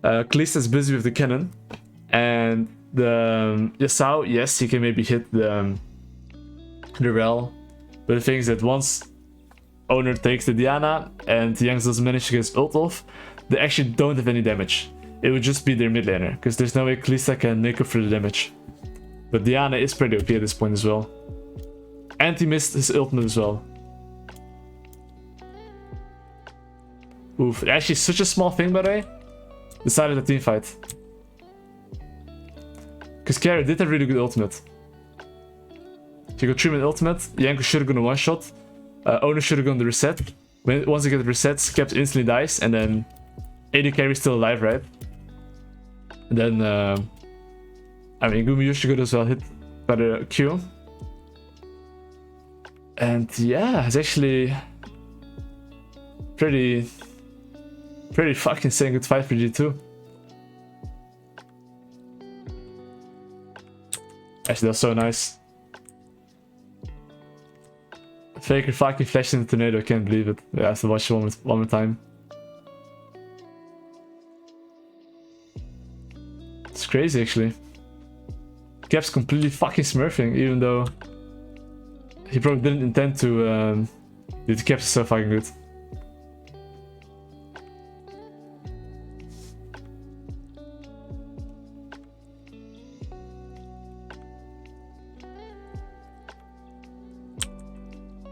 Kalista is busy with the cannon. And the Yasuo, yes, he can maybe hit the Rel. But the thing is that once Owner takes the Diana and Jankos doesn't manage to get his ult off, they actually don't have any damage. It would just be their mid laner, because there's no way Kalista can make up for the damage. But Diana is pretty OP at this point as well. And he missed his ultimate as well. Oof, actually such a small thing by the way. Decided a team fight. Because Kara did have really good ultimate. She got 3-minute ultimate, Jankos should have gone a one-shot. Owner should have gone the reset. Once they get the resets, Caps instantly dies, and then AD carry is still alive, right? And then, I mean, Gumayushi got as well hit by the Q. And yeah, it's actually pretty fucking saying good fight for G2. Actually, that's so nice. Faker fucking flashed in the tornado, I can't believe it. Yeah, I have to watch it one more time. It's crazy actually. Cap's completely fucking smurfing, even though he probably didn't intend to. Dude, Caps is so fucking good.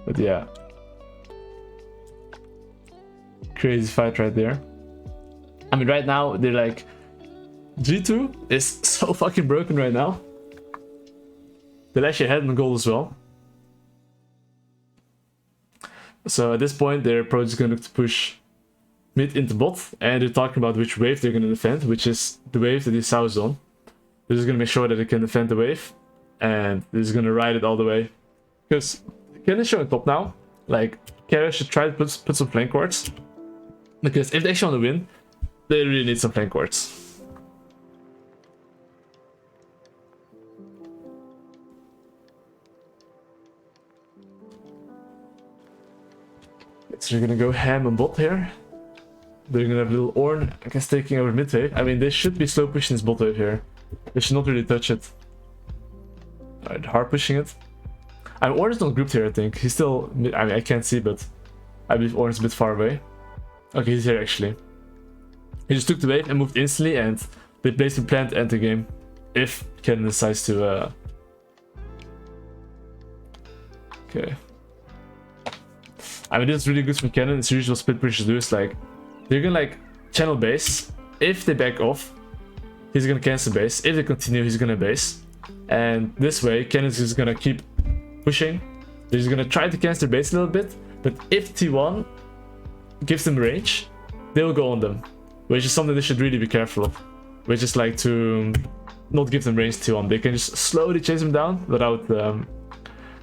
But yeah. Crazy fight right there. I mean, right now, they're like... G2 is so fucking broken right now. They're actually ahead in gold as well. So at this point, their approach is going to push mid into bot. And they're talking about which wave they're going to defend, which is the wave that Yasuo is on. They're just going to make sure that they can defend the wave. And they're just going to ride it all the way. Because Ken is showing top now. Like, Kara should try to put some flank wards. Because if they actually want to win, they really need some flank wards. So you're gonna go ham on bot here. They're gonna have a little Ornn, I guess, taking over mid wave. I mean, they should be slow pushing this bot wave here. They should not really touch it. Alright, hard pushing it. I mean, Ornn is not grouped here, I think. He's still... I mean, I can't see, but I believe Ornn is a bit far away. Okay, he's here, actually. He just took the wave and moved instantly, and they placed him plan to end the game. If Kennen decides to... Okay. I mean, this is really good from Kennen. It's usual split pushers do. It's like, they're gonna like channel base. If they back off, he's gonna cancel base. If they continue, he's gonna base. And this way, Kennen's just gonna keep pushing. They're just gonna try to cancel their base a little bit. But if T1 gives them range, they will go on them. Which is something they should really be careful of. Which is like to not give them range T1. They can just slowly chase them down without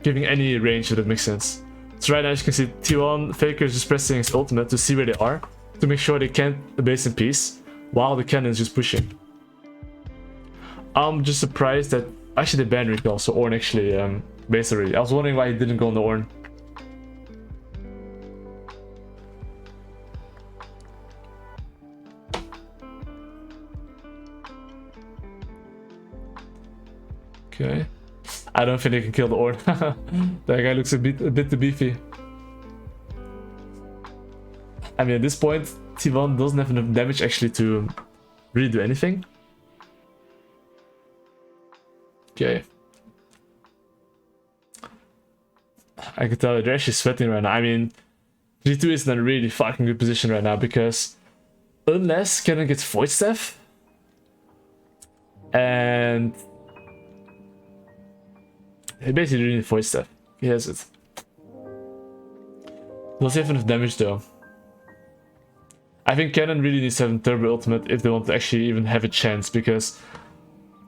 giving any range, if that makes sense. It's So right now, as you can see, T1 Faker is just pressing his ultimate to see where they are, to make sure they can't base in peace, while the cannon is just pushing. I'm just surprised that actually they banned recall, so Ornn actually based already. I was wondering why he didn't go on the Ornn. Okay. I don't think they can kill the Ornn. That guy looks a bit too beefy. I mean, at this point, T1 doesn't have enough damage actually to really do anything. Okay. I can tell they're actually sweating right now. I mean, G2 is in a really fucking good position right now because unless Kennen gets Void Staff and he basically really needs Void Staff. He has it. Does he have enough damage though? I think Kennen really needs to have a Turbo Ultimate if they want to actually even have a chance, because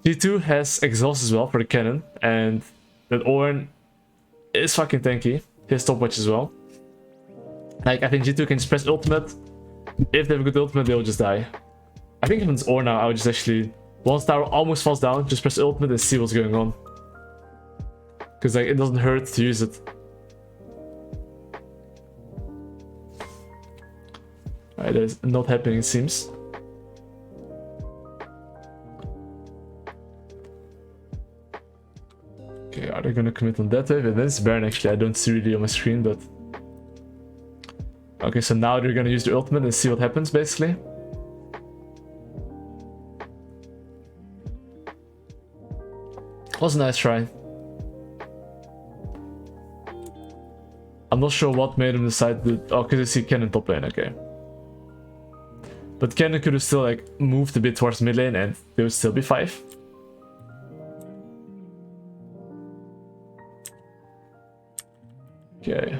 G2 has Exhaust as well for the Kennen, and that Ornn is fucking tanky. He has Stopwatch as well. Like, I think G2 can just press Ultimate. If they have a good Ultimate, they'll just die. I think if it's Ornn now, I would just actually, once tower almost falls down, just press Ultimate and see what's going on. Because like, it doesn't hurt to use it. Alright, that is not happening, it seems. Okay, are they gonna commit on that wave? That is Baron actually, I don't see really on my screen, but... Okay, so now they're gonna use the ultimate and see what happens, basically. Was a nice try. I'm not sure what made him decide to... Oh, because I see Kennen top lane, okay. But Kennen could have still like moved a bit towards mid lane and they would still be 5. Okay.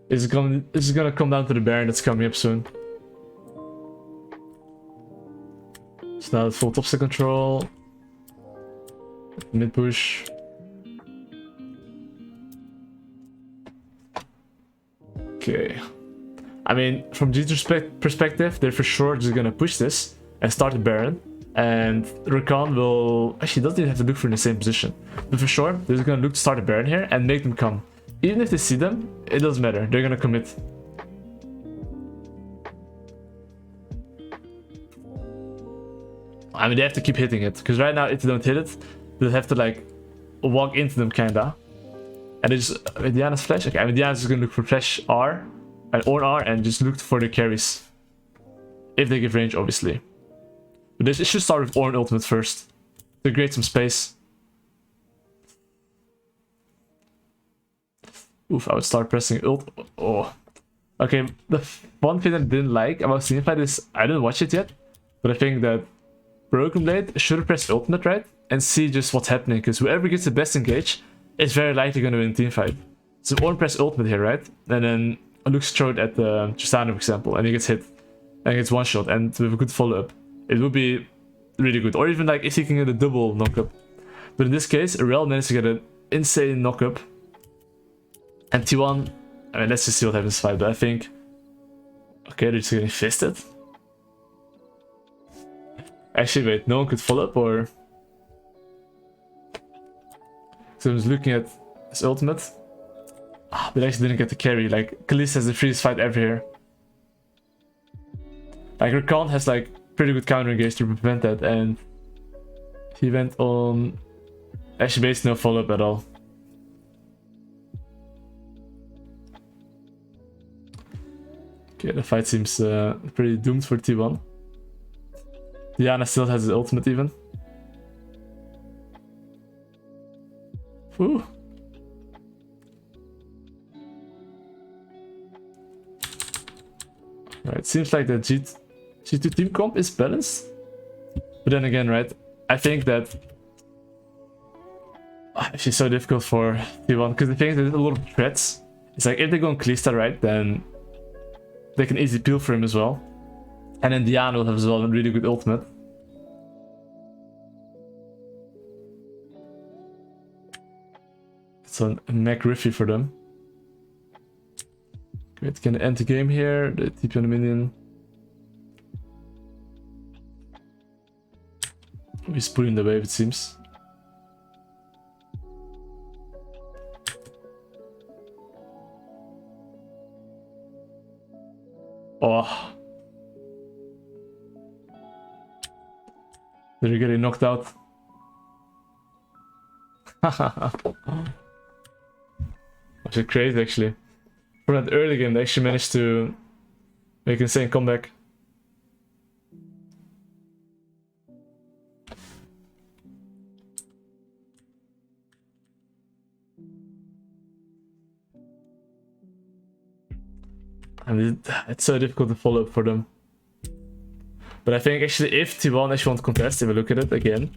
This is gonna come down to the Baron that's coming up soon. So now full top side control. Mid push. Okay. I mean, from G2's perspective, they're for sure just gonna push this and start the Baron. And Rakan will... Actually, doesn't even have to look for in the same position. But for sure, they're just gonna look to start the Baron here and make them come. Even if they see them, it doesn't matter. They're gonna commit. I mean, they have to keep hitting it. Because right now, if they don't hit it, they'll have to, like, walk into them, kinda. And they just... Diana's flash? Okay, I mean, Diana's just gonna look for flash R. Or R, and just look for the carries. If they give range, obviously. But this should start with Ornn ultimate first. To create some space. Oof, I would start pressing ult. Oh. Okay, the one thing I didn't like about Teamfight is I didn't watch it yet. But I think that Broken Blade should have pressed ultimate, right? And see just what's happening. Because whoever gets the best engage is very likely going to win Teamfight. So Ornn press ultimate here, right? And then Luke's thrown at the Tristana, for example. And he gets hit. And he gets one shot. And with a good follow-up. It would be really good. Or even like if he can get a double knock-up. But in this case, Rel managed to get an insane knock-up. And T1, I mean, let's just see what happens fight. But I think... Okay, they're just getting fisted. Actually, wait, no one could follow up, or... So I'm just looking at his ultimate. Ah, but I actually didn't get the carry. Like, Khalees has the freeze fight ever here. Like, Rakan has like pretty good counter engage to prevent that, and he went on actually basically no follow-up at all. Okay, the fight seems pretty doomed for T1. Diana still has his ultimate even. Whew. Right, seems like the G2 team comp is balanced. But then again, right, I think that she's so difficult for T1 because the thing is there's a lot of threats. It's like if they go on Kalista, right, then they can easily peel for him as well. And then Diana will have as well a really good ultimate. So a McRiffy for them. Great, can end the game here. The TP on the minion. He's pulling the wave, it seems. Oh. They're getting knocked out. Which is crazy, actually. For that early game, they actually managed to make an insane comeback. And it's so difficult to follow up for them. But I think actually if T1 actually want to contest, if we look at it again,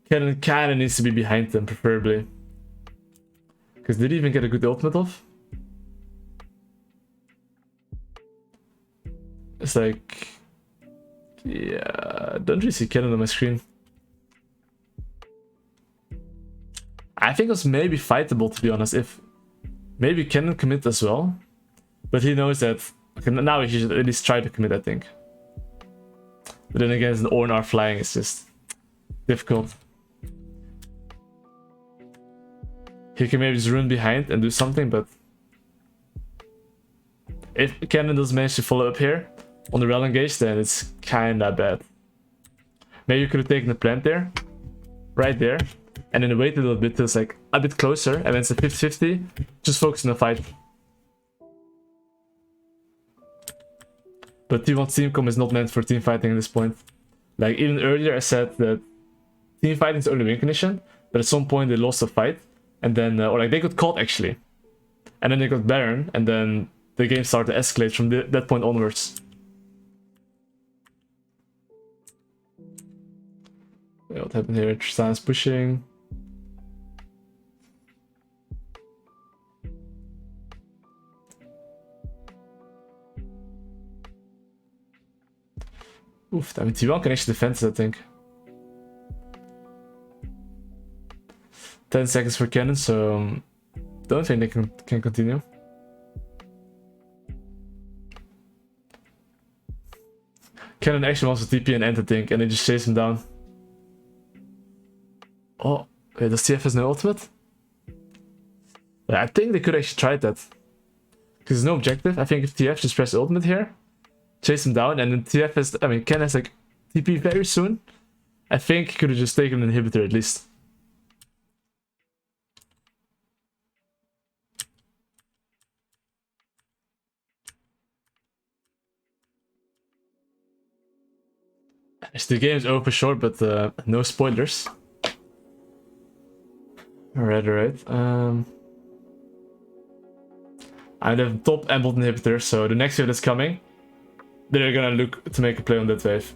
Cannon kinda needs to be behind them, preferably. Because did he even get a good ultimate off? It's like... yeah, I don't really see Cannon on my screen. I think it was maybe fightable, to be honest, if... maybe Cannon commit as well. But he knows that... okay, now he should at least try to commit, I think. But then again, an Ornar flying is just... difficult. He can maybe just run behind and do something, but... if Cannon does manage to follow up here, on the rel engage, then it's kinda bad. Maybe you could have taken the plant there. Right there. And then wait a little bit till it's like a bit closer, and then it's a 50-50. Just focus on the fight. But T1's team comp is not meant for team fighting at this point. Like, even earlier I said that team fighting is only win condition, but at some point they lost a fight, and then, or like they got caught actually. And then they got Baron, and then the game started to escalate from that point onwards. Yeah, what happened here? Tristan is pushing. Oof, I mean, T1 can actually defend this, I think. 10 seconds for Cannon, so don't think they can continue. Cannon actually wants to TP and end, I think, and they just chase him down. Oh, wait, does TF has no ultimate? Yeah, I think they could actually try that. Because there's no objective. I think if TF just press ultimate here, chase him down, and then TF has, I mean, Ken has like TP very soon. I think he could have just taken an inhibitor at least. The game is over short, but no spoilers. Alright. I have top and bot inhibitor, so the next wave that's coming, they're gonna look to make a play on that wave.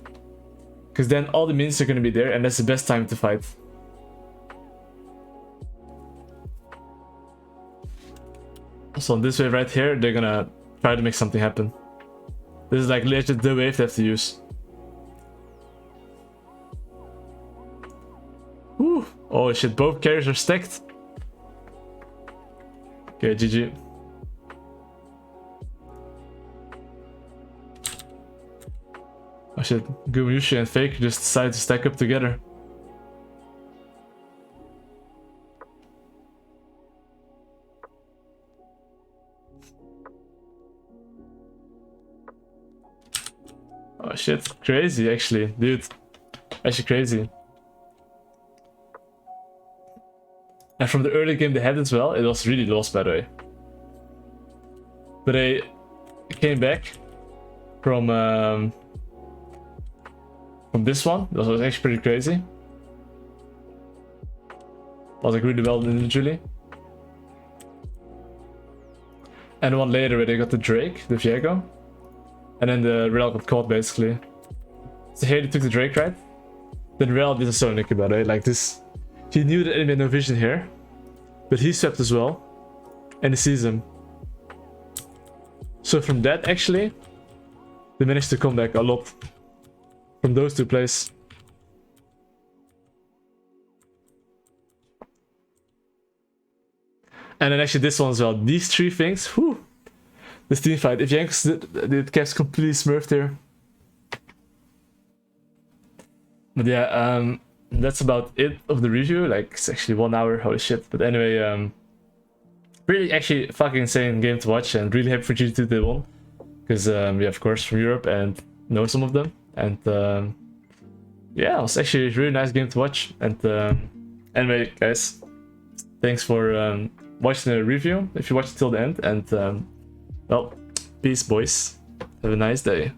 Because then all the minions are gonna be there, and that's the best time to fight. So on this wave right here, they're gonna try to make something happen. This is like legit the wave they have to use. Whew. Oh shit, both carriers are stacked. Okay, GG. Oh shit, Gumyushi and Fake just decided to stack up together. Oh shit, crazy actually, dude. Actually crazy. And from the early game they had as well, it was really lost by the way. But they came back from this one. That was actually pretty crazy. Was like really well individually. And one later where they got the Drake, the Viego. And then the Rel got caught basically. So here they took the Drake, right? Then Rel did a so nicky by the way, like this. He knew the enemy had no vision here. But he swept as well. And he sees him. So from that actually, they managed to come back a lot. From those two plays. And then actually this one as well. These three things. Whew. This team fight. If Yanks did Kev's completely smurfed here. But yeah, that's about it of the review. Like, it's actually 1 hour. Holy shit. But anyway, really actually fucking insane game to watch, and really happy for GT2 they won. Because, yeah, of course, from Europe and know some of them. And, yeah, it was actually a really nice game to watch. And, anyway, guys, thanks for watching the review, if you watched it till the end. And, well, peace, boys. Have a nice day.